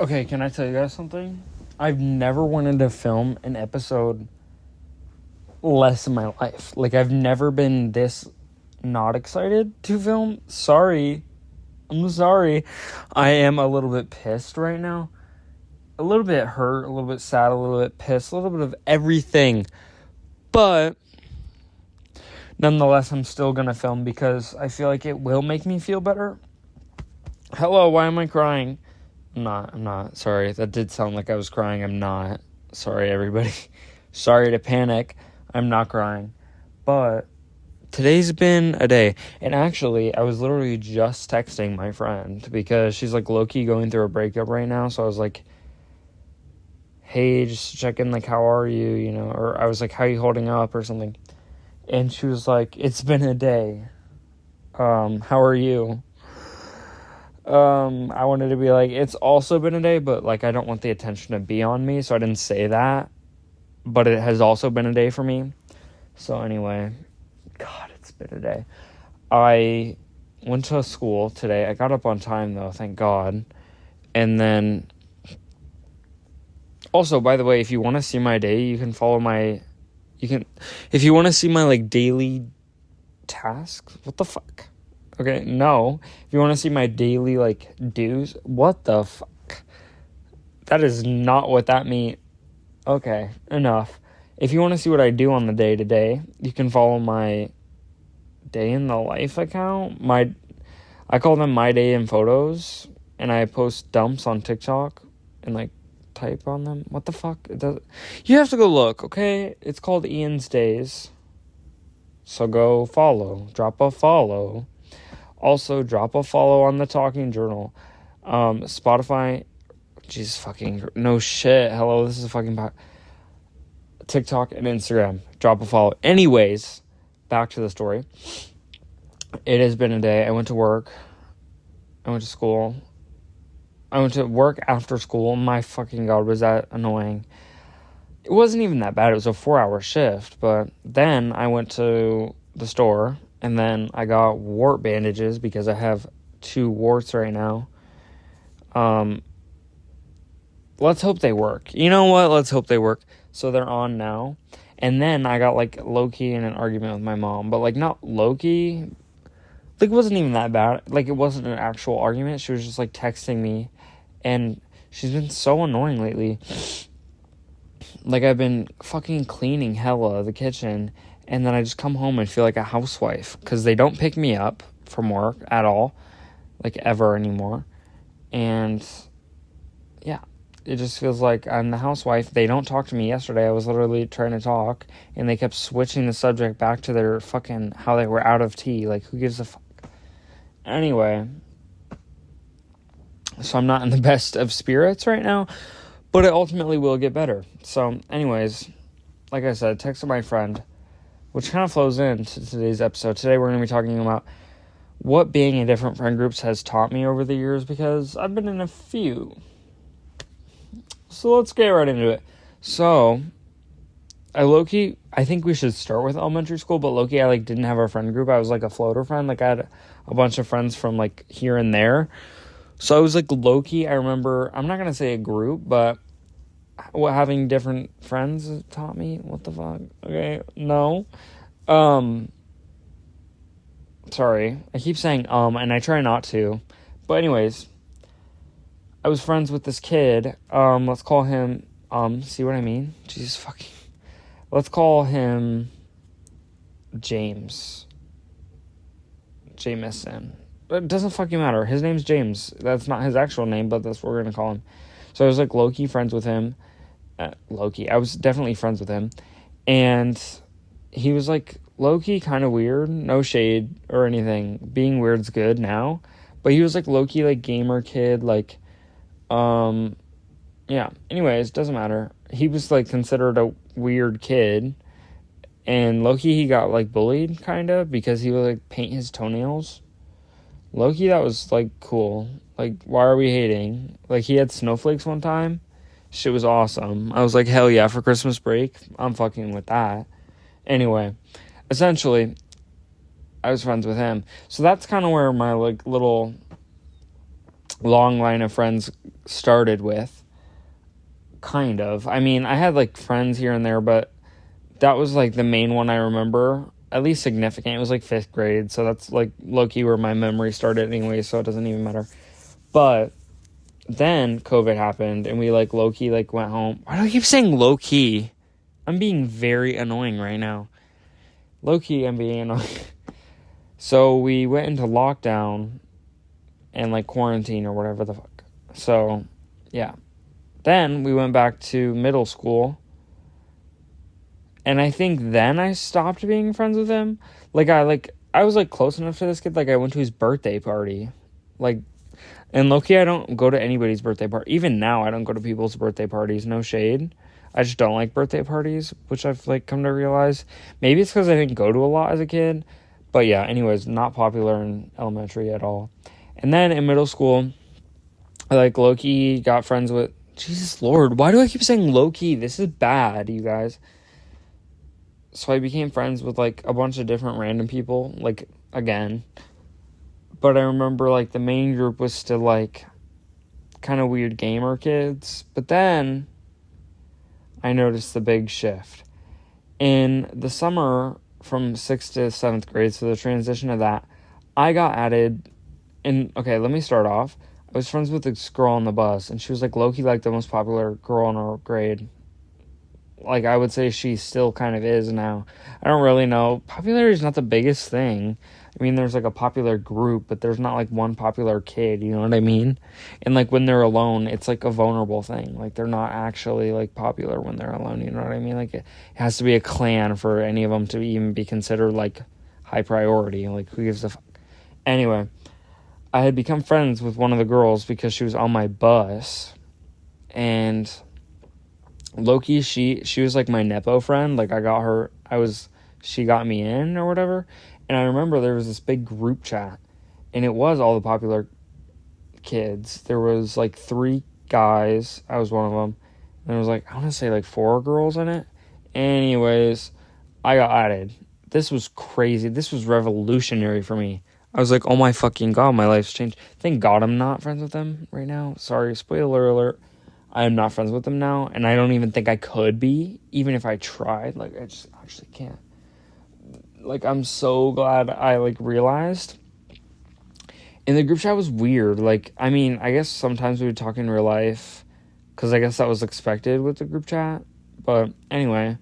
Okay, can I tell you guys something? I've never wanted to film an episode less in my life. Like, I've never been this not excited to film. Sorry. I'm sorry. I am a little bit pissed right now. A little bit hurt, a little bit sad, a little bit pissed, a little bit of everything. But nonetheless, I'm still going to film because I feel like it will make me feel better. Hello, why am I crying? I'm not. Sorry, that did sound like I was crying. I'm not. Sorry, everybody. Sorry to panic. I'm not crying. But today's been a day. And actually, I was literally just texting my friend because she's like low-key going through a breakup right now. So I was like, hey, just checking, like, how are you, you know? Or I was like, how are you holding up or something? And she was like, it's been a day. How are you? I wanted to be like, it's also been a day, but like, I don't want the attention to be on me, so I didn't say that. But it has also been a day for me. So anyway, God, it's been a day. I went to school today. I got up on time though, thank God. And then, also, by the way, if you want to see my day, you can follow my, if you want to see my like daily tasks, what the fuck? Okay, no. If you want to see my daily, like, do's, what the fuck? That is not what that means. Okay, enough. If you want to see what I do on the day-to-day, you can follow my day in the life account. I call them My Day in Photos, and I post dumps on TikTok and, like, type on them. What the fuck? You have to go look, okay? It's called Ian's Days. So go follow. Drop a follow. Also, drop a follow on the Talking Journal. Spotify. Jesus fucking. No shit. Hello, this is a fucking. TikTok and Instagram. Drop a follow. Anyways, back to the story. It has been a day. I went to work. I went to school. I went to work after school. My fucking God, was that annoying. It wasn't even that bad. It was a 4-hour shift. But then I went to the store. And then I got wart bandages because I have 2 warts right now. Let's hope they work. You know what? Let's hope they work. So they're on now. And then I got, like, low-key in an argument with my mom. But, like, not low-key. Like, it wasn't even that bad. Like, it wasn't an actual argument. She was just, like, texting me. And she's been so annoying lately. Like, I've been fucking cleaning hella the kitchen. And then I just come home and feel like a housewife. Because they don't pick me up from work at all. Like, ever anymore. And, yeah. It just feels like I'm the housewife. They don't talk to me yesterday. I was literally trying to talk. And they kept switching the subject back to their fucking... how they were out of tea. Like, who gives a fuck? Anyway. So I'm not in the best of spirits right now. But it ultimately will get better. So, anyways. Like I said, texted my friend... which kind of flows into today's episode. Today we're going to be talking about what being in different friend groups has taught me over the years, because I've been in a few. So let's get right into it. So, I think we should start with elementary school, but low-key, I, like, didn't have a friend group. I was, like, a floater friend. Like, I had a bunch of friends from, like, here and there. So I was, like, low-key, I remember, I'm not going to say a group, but... what having different friends taught me? What the fuck? Okay, no. Sorry. I keep saying and I try not to. But anyways, I was friends with this kid. Let's call him see what I mean? Jesus fucking. Let's call him James. Jameson. It doesn't fucking matter. His name's James. That's not his actual name, but that's what we're gonna call him. So I was, like, low-key friends with him. Low-key. I was definitely friends with him. And he was, like, low-key kind of weird. No shade or anything. Being weird's good now. But he was, like, low-key, like, gamer kid. Like, yeah. Anyways, doesn't matter. He was, like, considered a weird kid. And low-key, he got, like, bullied, kind of. Because he would, like, paint his toenails. Low-key, that was, like, cool. Like, why are we hating? Like, he had snowflakes one time. Shit was awesome. I was like, hell yeah, for Christmas break, I'm fucking with that. Anyway, essentially, I was friends with him. So that's kind of where my, like, little long line of friends started with. Kind of. I mean, I had like friends here and there, but that was like the main one I remember, at least significant. It was like 5th grade, so that's like low-key where my memory started anyway, so it doesn't even matter. But then COVID happened, and we like low-key like went home. Why do I keep saying low-key? I'm being very annoying right now. Low-key, I'm being annoying. So we went into lockdown and like quarantine or whatever the fuck. So, yeah. Then we went back to middle school. And I think then I stopped being friends with him. I was like close enough to this kid. Like I went to his birthday party. Like, and low-key, I don't go to anybody's birthday party. Even now, I don't go to people's birthday parties. No shade. I just don't like birthday parties, which I've like come to realize. Maybe it's because I didn't go to a lot as a kid. But yeah, anyways, not popular in elementary at all. And then in middle school, I like low-key got friends with... Jesus Lord, why do I keep saying low-key? This is bad, you guys. So I became friends with, like, a bunch of different random people, like, again. But I remember, like, the main group was still, like, kind of weird gamer kids. But then I noticed the big shift. In the summer from 6th to 7th grade, so the transition of that, I got added... Okay, let me start off. I was friends with this girl on the bus, and she was, like, low-key, like, the most popular girl in our grade. Like, I would say she still kind of is now. I don't really know. Popularity is not the biggest thing. I mean, there's, like, a popular group, but there's not, like, one popular kid, you know what I mean? And, like, when they're alone, it's, like, a vulnerable thing. Like, they're not actually, like, popular when they're alone, you know what I mean? Like, it has to be a clan for any of them to even be considered, like, high priority. Like, who gives a fuck? Anyway, I had become friends with one of the girls because she was on my bus, and... Loki, she was like my Nepo friend. Like she got me in or whatever. And I remember there was this big group chat, and it was all the popular kids. There was like 3 guys. I was one of them. And there was like, I want to say like 4 girls in it. Anyways, I got added. This was crazy. This was revolutionary for me. I was like, oh my fucking God, my life's changed. Thank God I'm not friends with them right now. Sorry, spoiler alert. I am not friends with them now, and I don't even think I could be, even if I tried. Like, I just actually can't. Like, I'm so glad I, like, realized. And the group chat was weird. Like, I mean, I guess sometimes we would talk in real life, because I guess that was expected with the group chat. But anyway,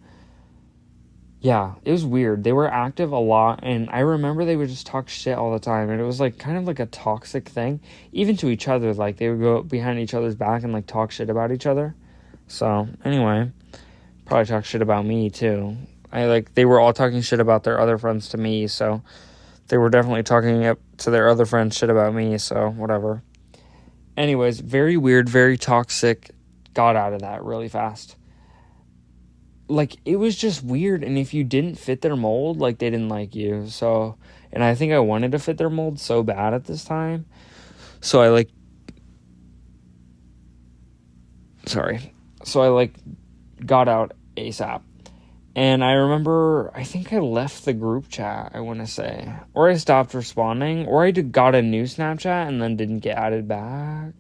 yeah, it was weird. They were active a lot, and I remember they would just talk shit all the time, and it was, like, kind of like a toxic thing, even to each other. Like, they would go behind each other's back and, like, talk shit about each other. So, anyway, probably talk shit about me, too. They were all talking shit about their other friends to me, so they were definitely talking up to their other friends shit about me, so whatever. Anyways, very weird, very toxic, got out of that really fast. Like, it was just weird, and if you didn't fit their mold, like, they didn't like you, so, and I think I wanted to fit their mold so bad at this time, so I got out ASAP, and I remember, I think I left the group chat, I want to say, or I stopped responding, or I got a new Snapchat and then didn't get added back.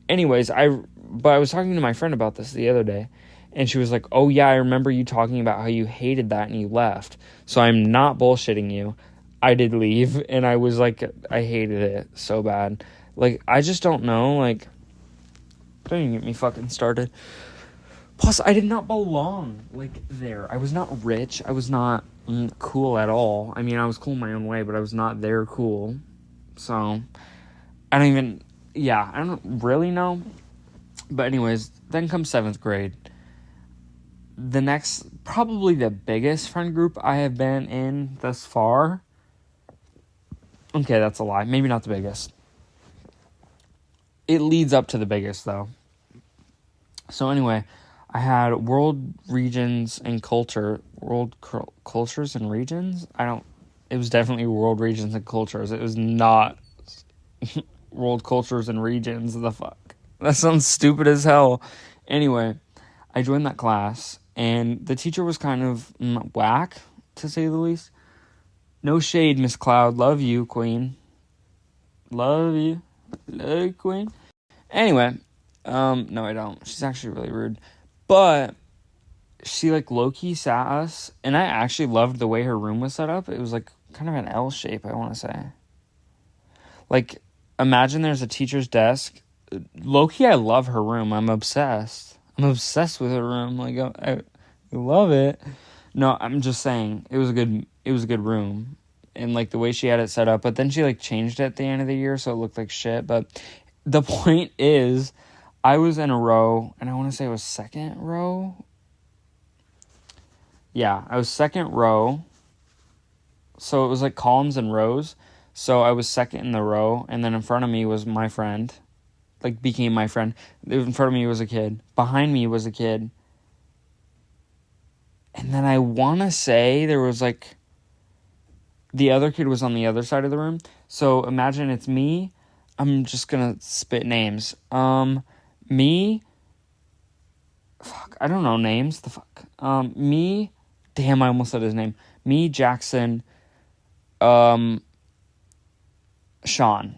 Anyways, but I was talking to my friend about this the other day, and she was like, oh yeah, I remember you talking about how you hated that and you left. So I'm not bullshitting you. I did leave, and I was like, I hated it so bad. Like, I just don't know, like, don't even get me fucking started. Plus, I did not belong, like, there. I was not rich. I was not cool at all. I mean, I was cool in my own way, but I was not there cool. So, I don't really know. But anyways, then comes 7th grade. The next, probably the biggest friend group I have been in thus far. Okay, that's a lie. Maybe not the biggest. It leads up to the biggest, though. So anyway, I had world regions and culture. Cultures and regions? It was definitely world regions and cultures. It was not world cultures and regions. The fuck? That sounds stupid as hell. Anyway, I joined that class, and the teacher was kind of whack, to say the least. No shade, Miss Cloud. Love you, queen. Love you. Hello, queen. Anyway, no, I don't. She's actually really rude. But she, like, low-key sat us, and I actually loved the way her room was set up. It was, like, kind of an L shape, I want to say. Like, imagine there's a teacher's desk. Low-key, I love her room. I'm obsessed. I'm obsessed with her room. Like, I love it. No, I'm just saying, it was a good room. And, like, the way she had it set up. But then she, like, changed it at the end of the year, so it looked like shit. But the point is, I was in a row, and I want to say it was second row. Yeah, I was second row. So it was, like, columns and rows. So I was second in the row, and then in front of me was my friend. Like, became my friend. In front of me was a kid. Behind me was a kid. And then I want to say there was, like, the other kid was on the other side of the room. So imagine it's me. I'm just going to spit names. Me. Fuck, I don't know names. The fuck. Me. Damn, I almost said his name. Me, Jackson. Sean.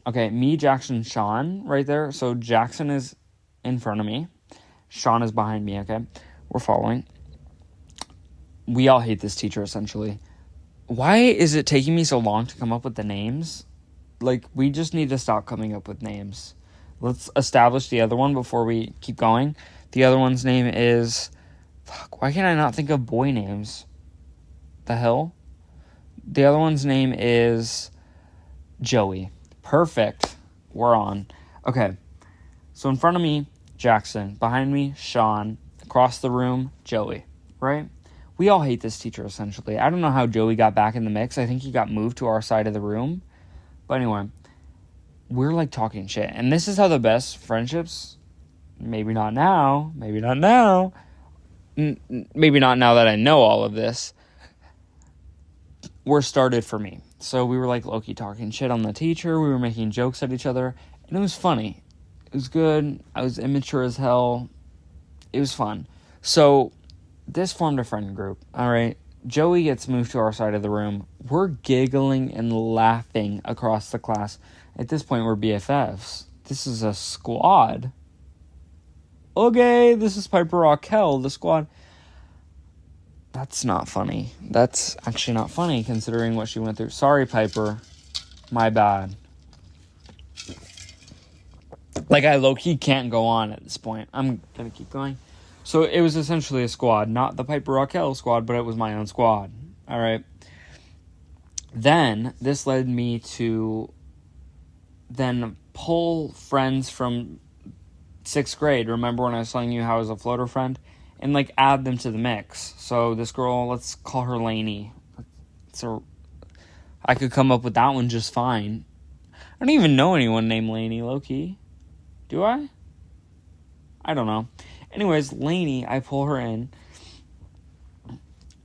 Okay, me, Jackson, Sean, right there. So Jackson is in front of me. Sean is behind me, okay? We're following. We all hate this teacher, essentially. Why is it taking me so long to come up with the names? Like, we just need to stop coming up with names. Let's establish the other one before we keep going. The other one's name is... Fuck, why can't I not think of boy names? The hell? The other one's name is... Joey. Perfect. We're on. Okay. So in front of me, Jackson. Behind me, Sean. Across the room, Joey. Right? We all hate this teacher, essentially. I don't know how Joey got back in the mix. I think he got moved to our side of the room. But anyway, we're, like, talking shit. And this is how the best friendships, maybe not now, maybe not now that I know all of this, were started for me. So we were, like, low-key talking shit on the teacher. We were making jokes at each other. And it was funny. It was good. I was immature as hell. It was fun. So... this formed a friend group, all right? Joey gets moved to our side of the room. We're giggling and laughing across the class. At this point, we're BFFs. This is a squad. Okay, this is Piper Raquel, the squad. That's not funny. That's actually not funny, considering what she went through. Sorry, Piper. My bad. Like, I low-key can't go on at this point. I'm gonna keep going. So it was essentially a squad, not the Piper Raquel squad, but it was my own squad. All right. Then this led me to then pull friends from 6th grade. Remember when I was telling you how I was a floater friend? And, like, add them to the mix. So this girl, let's call her Lainey. I could come up with that one just fine. I don't even know anyone named Lainey, low-key. Do I? I don't know. Anyways, Lainey, I pull her in,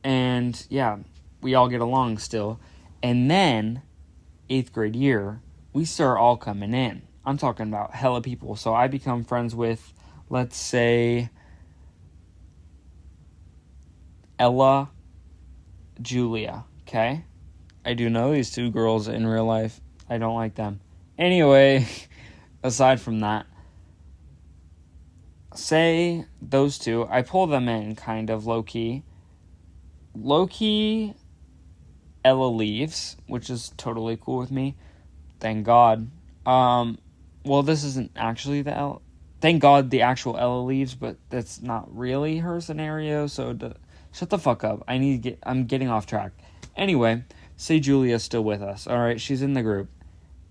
and yeah, we all get along still. And then, 8th grade year, we start all coming in. I'm talking about hella people. So I become friends with, let's say, Ella, Julia, okay? I do know these two girls in real life. I don't like them. Anyway, aside from that, say those two, I pull them in kind of low-key. Low-key, Ella leaves, which is totally cool with me. Thank God. Well, this isn't actually the Ella. Thank God the actual Ella leaves, but that's not really her scenario, so shut the fuck up. I'm getting off track. Anyway, say Julia's still with us. Alright, she's in the group.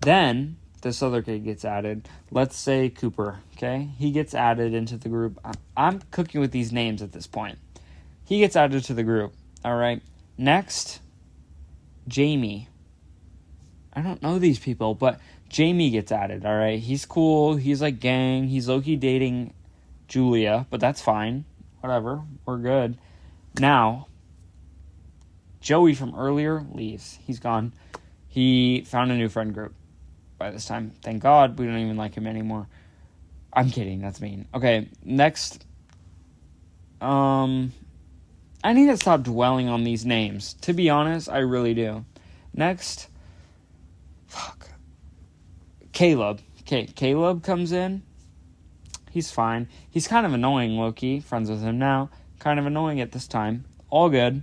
Then... this other kid gets added. Let's say Cooper, okay? He gets added into the group. I'm cooking with these names at this point. He gets added to the group, all right? Next, Jamie. I don't know these people, but Jamie gets added, all right? He's cool. He's, like, gang. He's low-key dating Julia, but that's fine. Whatever. We're good. Now, Joey from earlier leaves. He's gone. He found a new friend group. By this time, thank God, we don't even like him anymore. I'm kidding, that's mean. Okay, next. I need to stop dwelling on these names. To be honest, I really do. Next. Fuck. Caleb. Okay, Caleb comes in. He's fine. He's kind of annoying, low-key. Friends with him now. Kind of annoying at this time. All good.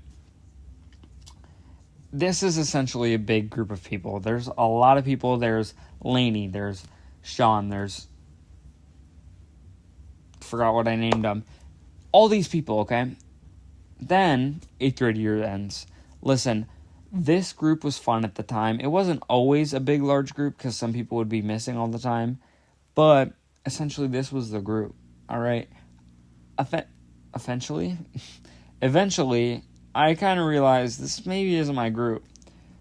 This is essentially a big group of people. There's a lot of people. There's Lainey. There's Sean. There's... Forgot what I named them. All these people, okay? Then, 8th grade year ends. Listen, this group was fun at the time. It wasn't always a big, large group because some people would be missing all the time. But, essentially, this was the group, all right? Eventually, I kind of realized this maybe isn't my group.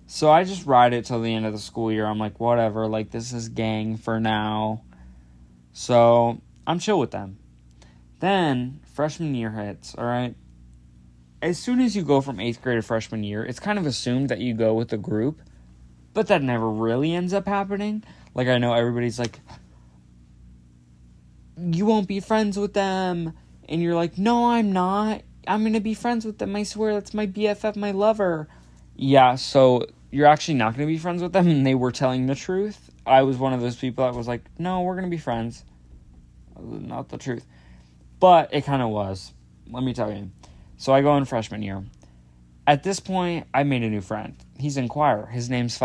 So I just ride it till the end of the school year. I'm like, whatever, like, this is gang for now. So, I'm chill with them. Then, freshman year hits, all right? As soon as you go from 8th grade to freshman year, it's kind of assumed that you go with the group, but that never really ends up happening. Like, I know everybody's like, you won't be friends with them, and you're like, no, I'm not. I'm going to be friends with them, I swear, that's my BFF, my lover. Yeah, so you're actually not going to be friends with them, and they were telling the truth. I was one of those people that was like, no, we're going to be friends. Not the truth. But it kind of was. Let me tell you. So I go in freshman year. At this point, I made a new friend. He's in choir. His name's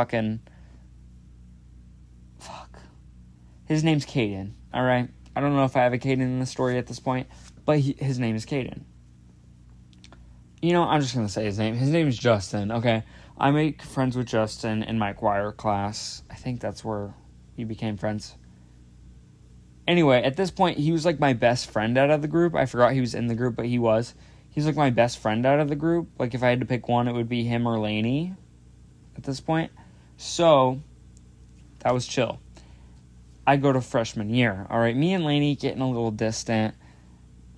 His name's Caden, alright? I don't know if I have a Caden in the story at this point, but his name is Caden. You know, I'm just going to say his name. His name is Justin, okay? I make friends with Justin in my choir class. I think that's where we became friends. Anyway, at this point, he was like my best friend out of the group. I forgot he was in the group, but he was. He's like my best friend out of the group. Like, if I had to pick one, it would be him or Lainey at this point. So, that was chill. I go to freshman year. All right, me and Lainey getting a little distant.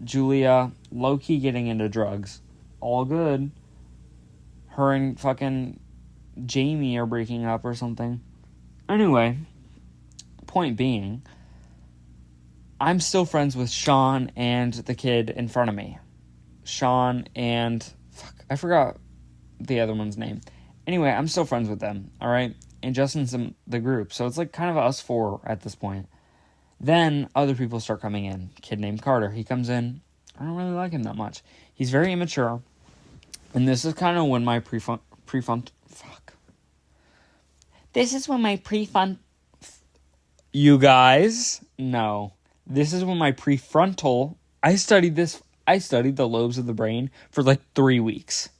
Julia, low-key getting into drugs. All good. Her and fucking Jamie are breaking up or something. Anyway, point being, I'm still friends with Sean and the kid in front of me. Sean and... I forgot the other one's name. Anyway, I'm still friends with them, alright? And Justin's in the group, so it's like kind of us four at this point. Then other people start coming in. Kid named Carter. He comes in. I don't really like him that much. He's very immature. And this is kind of when my You guys, no. This is when my prefrontal... I studied the lobes of the brain for like 3 weeks.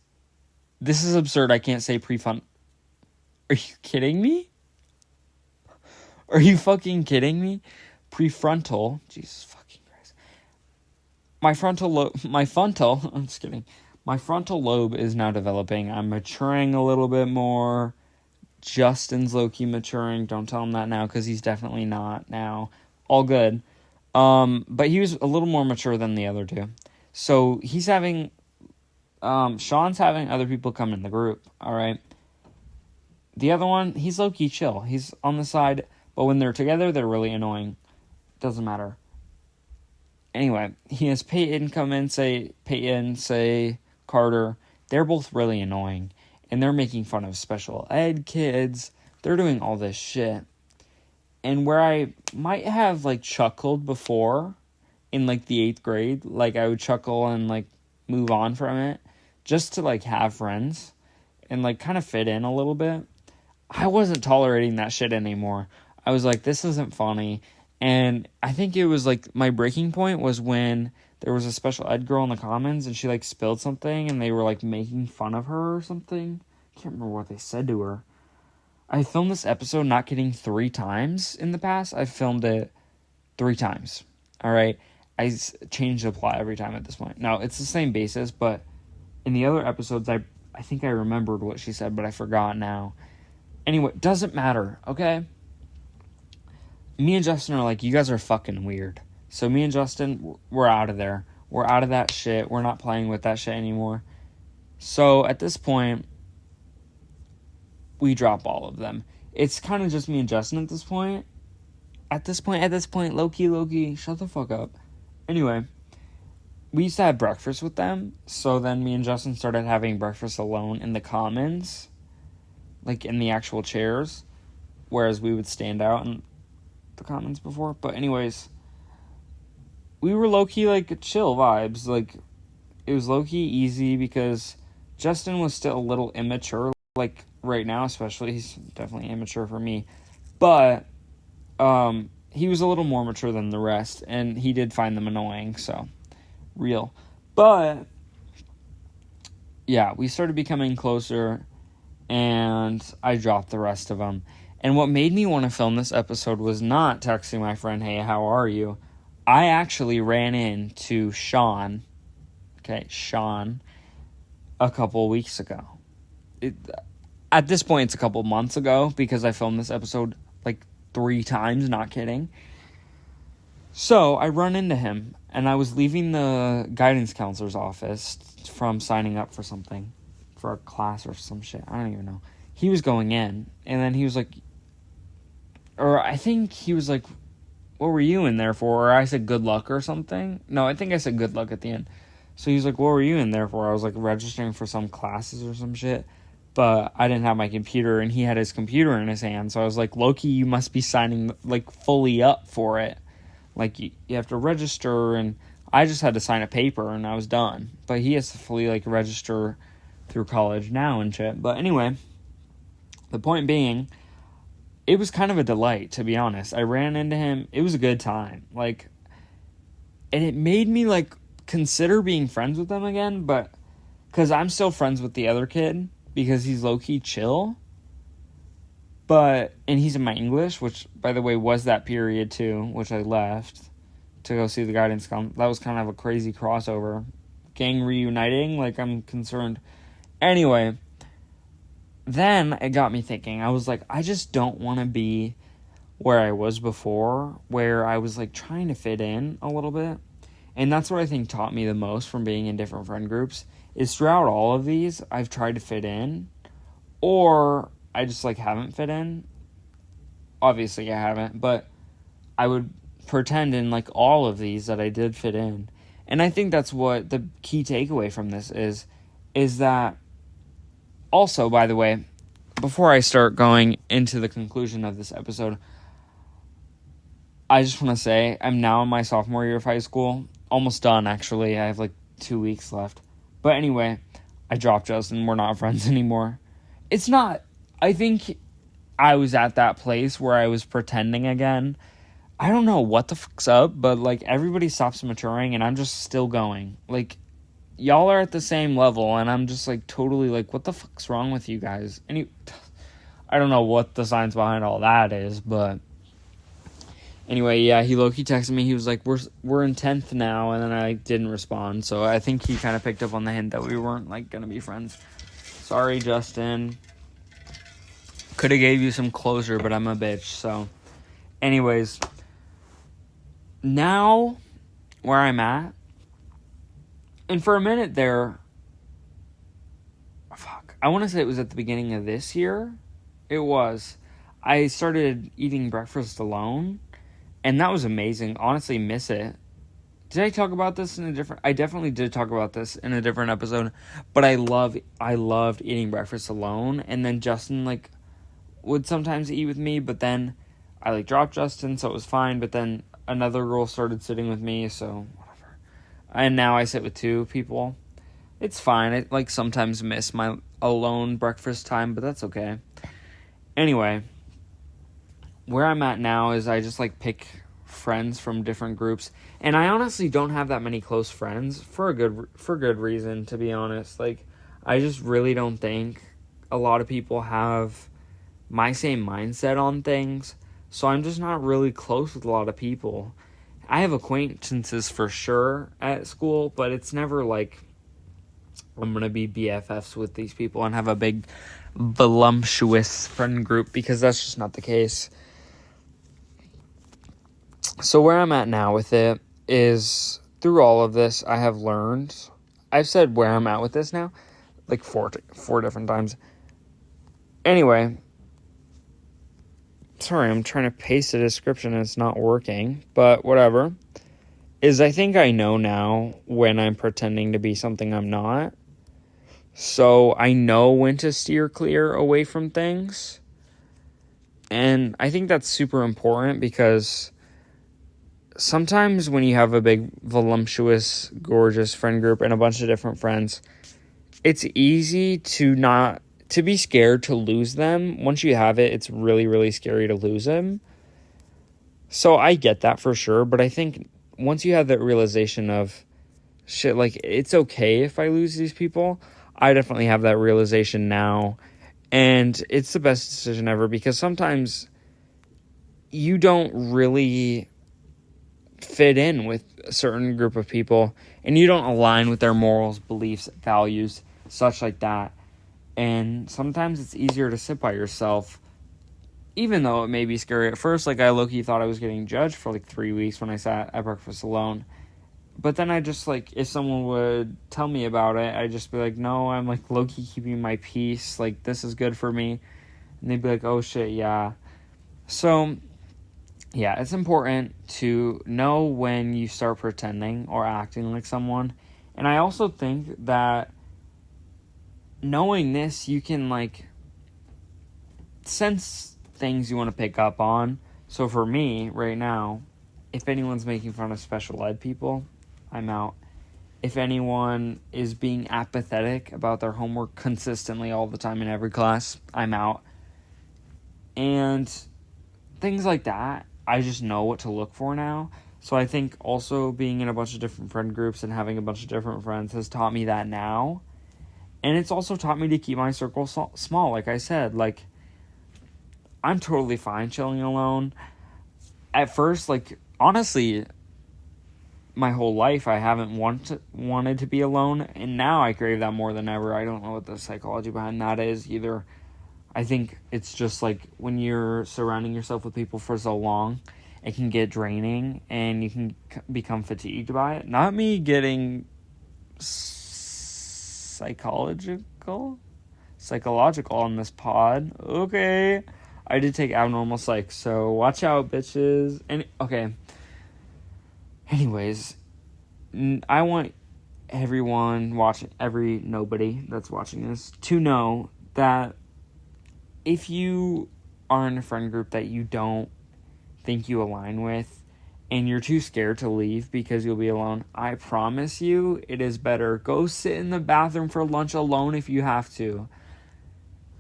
This is absurd. I can't say prefrontal. Are you kidding me? Are you fucking kidding me? Prefrontal. Jesus fucking Christ. I'm just kidding. My frontal lobe is now developing. I'm maturing a little bit more. Justin's low-key maturing. Don't tell him that now because he's definitely not now. All good. But he was a little more mature than the other two. So he's having... Sean's having other people come in the group. Alright? The other one, he's low-key chill. He's on the side. But when they're together, they're really annoying. Doesn't matter. Anyway, he has Peyton come in, say Carter. They're both really annoying. And they're making fun of special ed kids. They're doing all this shit. And where I might have, like, chuckled before in, like, the 8th grade, like, I would chuckle and, like, move on from it just to, like, have friends and, like, kind of fit in a little bit. I wasn't tolerating that shit anymore. I was like, this isn't funny. And I think it was, like, my breaking point was when there was a special ed girl in the comments and she, like, spilled something and they were, like, making fun of her or something. I can't remember what they said to her. I filmed this episode not kidding 3 times in the past. I filmed it 3 times. Alright? I changed the plot every time at this point. No, it's the same basis, but in the other episodes, I think I remembered what she said, but I forgot now. Anyway, doesn't matter, okay? Me and Justin are like, you guys are fucking weird. So me and Justin, we're out of there. We're out of that shit. We're not playing with that shit anymore. So at this point, we drop all of them. It's kind of just me and Justin at this point. At this point, low-key, shut the fuck up. Anyway, we used to have breakfast with them. So then me and Justin started having breakfast alone in the commons. Like in the actual chairs. Whereas we would stand out and the comments before. But anyways, we were low-key, like, chill vibes. Like, it was low-key easy because Justin was still a little immature. Like, right now especially, he's definitely immature for me. But, he was a little more mature than the rest, and he did find them annoying, so, real. But, yeah, we started becoming closer, and I dropped the rest of them. And what made me want to film this episode was not texting my friend, hey, how are you? I actually ran into Sean, a couple weeks ago. At this point, it's a couple months ago, because I filmed this episode, like, 3 times, not kidding. So, I run into him, and I was leaving the guidance counselor's office from signing up for something, for a class or some shit, I don't even know. He was going in, and then he was like, or I think he was like, what were you in there for? Or I said good luck or something. No, I think I said good luck at the end. So he was like, what were you in there for? I was like registering for some classes or some shit. But I didn't have my computer, and he had his computer in his hand. So I was like, Loki, you must be signing, like, fully up for it. Like, you have to register, and I just had to sign a paper, and I was done. But he has to fully, like, register through college now and shit. But anyway, the point being, it was kind of a delight, to be honest. I ran into him. It was a good time. Like, and it made me, like, consider being friends with him again, but, because I'm still friends with the other kid, because he's low-key chill, but, and he's in my English, which, by the way, was that period, too, which I left to go see the guidance that was kind of a crazy crossover. Gang reuniting, like, I'm concerned. Anyway, then it got me thinking. I was like, I just don't want to be where I was before, where I was, like, trying to fit in a little bit. And that's what I think taught me the most from being in different friend groups, is throughout all of these, I've tried to fit in, or I just, like, haven't fit in. Obviously, I haven't, but I would pretend in, like, all of these that I did fit in. And I think that's what the key takeaway from this is that, also, by the way, before I start going into the conclusion of this episode, I just want to say, I'm now in my sophomore year of high school. Almost done, actually. I have, like, 2 weeks left. But anyway, I dropped Justin. We're not friends anymore. It's not... I think I was at that place where I was pretending again. I don't know what the fuck's up, but, like, everybody stops maturing, and I'm just still going. Like, y'all are at the same level, and I'm just, like, totally, like, what the fuck's wrong with you guys? I don't know what the science behind all that is, but... Anyway, yeah, he low-key texted me. He was like, we're in 10th now, and then I, like, didn't respond. So I think he kind of picked up on the hint that we weren't, like, going to be friends. Sorry, Justin. Could have gave you some closure, but I'm a bitch. So, anyways, now where I'm at, and for a minute there, I want to say it was at the beginning of this year. It was. I started eating breakfast alone. And that was amazing. Honestly, miss it. Did I talk about this in a different... I definitely did talk about this in a different episode. But I loved eating breakfast alone. And then Justin, like, would sometimes eat with me. But then I, like, dropped Justin, so it was fine. But then another girl started sitting with me, so whatever. And now I sit with 2 people. It's fine. I, like, sometimes miss my alone breakfast time, but that's okay. Anyway... Where I'm at now is I just, like, pick friends from different groups. And I honestly don't have that many close friends for good reason, to be honest. Like, I just really don't think a lot of people have my same mindset on things. So I'm just not really close with a lot of people. I have acquaintances for sure at school, but it's never like I'm going to be BFFs with these people and have a big, voluptuous friend group, because that's just not the case. So where I'm at now with it is, through all of this, I have learned... I've said where I'm at with this now, like four different times. Anyway, sorry, I'm trying to paste a description and it's not working, but whatever. I think I know now when I'm pretending to be something I'm not. So I know when to steer clear away from things. And I think that's super important because sometimes when you have a big, voluptuous, gorgeous friend group and a bunch of different friends, it's easy to be scared to lose them. Once you have it, it's really, really scary to lose them. So I get that for sure, but I think once you have that realization of, shit, like, it's okay if I lose these people, I definitely have that realization now, and it's the best decision ever, because sometimes you don't really fit in with a certain group of people, and you don't align with their morals, beliefs, values, such like that, and sometimes it's easier to sit by yourself, even though it may be scary at first. Like, I low-key thought I was getting judged for like 3 weeks when I sat at breakfast alone. But then I just, like, if someone would tell me about it, I'd just be like, no, I'm, like, low-key keeping my peace. Like, this is good for me. And they'd be like, oh, shit, yeah. So, yeah, it's important to know when you start pretending or acting like someone. And I also think that knowing this, you can, like, sense things you want to pick up on. So for me, right now, if anyone's making fun of special ed people, I'm out. If anyone is being apathetic about their homework consistently all the time in every class, I'm out. And things like that, I just know what to look for now. So I think also being in a bunch of different friend groups and having a bunch of different friends has taught me that now. And it's also taught me to keep my circle small, like I said. Like, I'm totally fine chilling alone. At first, like, honestly, my whole life I haven't wanted to be alone, and now I crave that more than ever. I don't know what the psychology behind that is either. I think it's just like when you're surrounding yourself with people for so long, it can get draining and you can become fatigued by it. Not me getting psychological on this pod. Okay. I did take abnormal psych, so watch out, bitches. And okay. Anyways, I want everyone watching, nobody that's watching this, to know that if you are in a friend group that you don't think you align with, and you're too scared to leave because you'll be alone, I promise you, it is better. Go sit in the bathroom for lunch alone if you have to.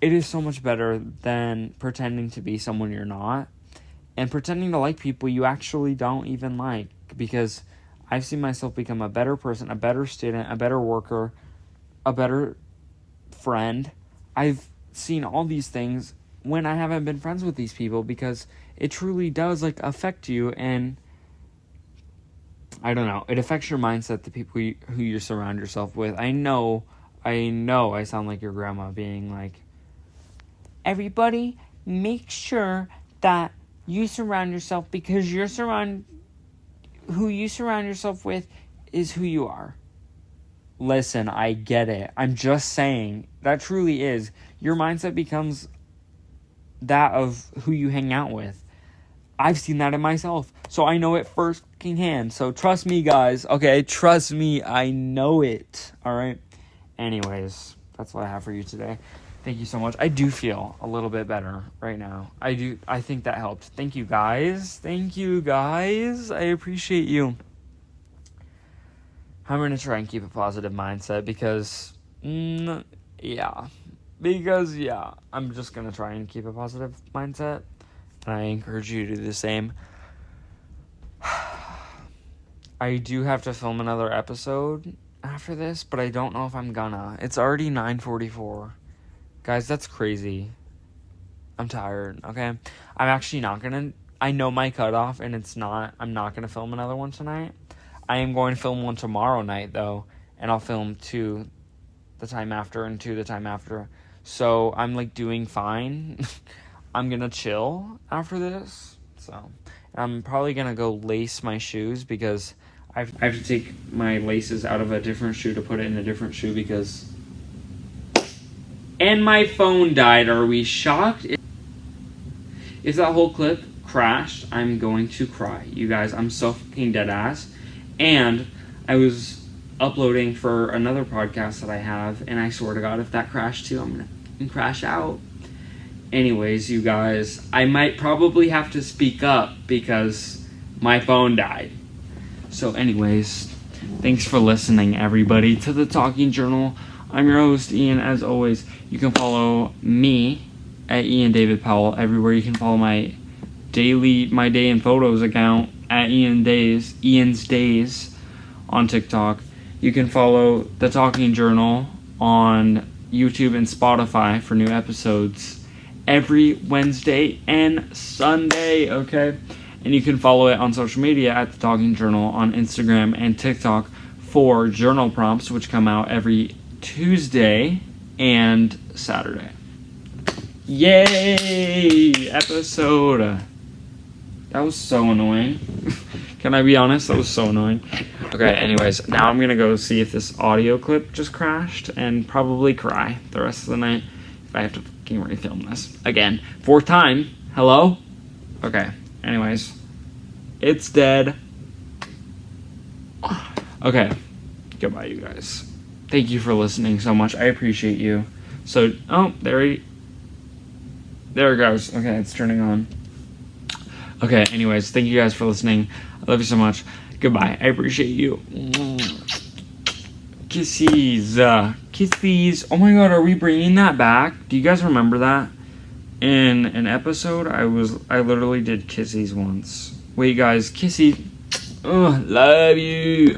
It is so much better than pretending to be someone you're not, and pretending to like people you actually don't even like, because I've seen myself become a better person, a better student, a better worker, a better friend. I've seen all these things when I haven't been friends with these people, because it truly does, like, affect you, and I don't know, it affects your mindset, the people who you surround yourself with. I know I sound like your grandma being like, everybody, make sure that you surround yourself, because who you surround yourself with is who you are. Listen, I get it. I'm just saying, that truly is. Your mindset becomes that of who you hang out with. I've seen that in myself, so I know it firsthand. So trust me, guys. Okay, trust me, I know it. All right. Anyways, that's what I have for you today. Thank you so much. I do feel a little bit better right now. I think that helped. Thank you, guys. I appreciate you. I'm going to try and keep a positive mindset because, I'm just going to try and keep a positive mindset. And I encourage you to do the same. I do have to film another episode after this, but I don't know if I'm gonna. It's already 9:44. Guys, that's crazy. I'm tired, okay? I'm actually not gonna... I know my cutoff, and I'm not gonna film another one tonight. I am going to film one tomorrow night, though, and I'll film 2 the time after and 2 the time after. So, I'm, like, doing fine. I'm gonna chill after this, so... I'm probably gonna go lace my shoes, because I have to take my laces out of a different shoe to put it in a different shoe, because... And my phone died. Are we shocked? If that whole clip crashed, I'm going to cry. You guys, I'm so fucking dead ass. And I was uploading for another podcast that I have, and I swear to God, if that crashed too, I'm gonna crash out. anyways, you guys, I might probably have to speak up because my phone died. So anyways, thanks for listening, everybody, to the Talking Journal. I'm your host, Ian. As always, you can follow me at Ian David Powell everywhere. You can follow my day in photos account at Ian's Days on TikTok. You can follow the Talking Journal on YouTube and Spotify for new episodes every Wednesday and Sunday, okay? And you can follow it on social media at the Talking Journal on Instagram and TikTok for journal prompts, which come out every Tuesday and Saturday. Yay! Episode. That was so annoying. Can I be honest? That was so annoying. Okay, anyways, now I'm gonna go see if this audio clip just crashed and probably cry the rest of the night if I have to fucking refilm this. Again, 4th time. Hello? Okay, anyways. It's dead. Okay, goodbye, you guys. Thank you for listening so much. I appreciate you. So, there it goes. Okay, it's turning on. Okay, anyways, thank you guys for listening. I love you so much. Goodbye. I appreciate you. Kisses. Kisses. Oh my god, are we bringing that back? Do you guys remember that? In an episode, I literally did kisses once. Wait, guys, kissy. Oh, love you.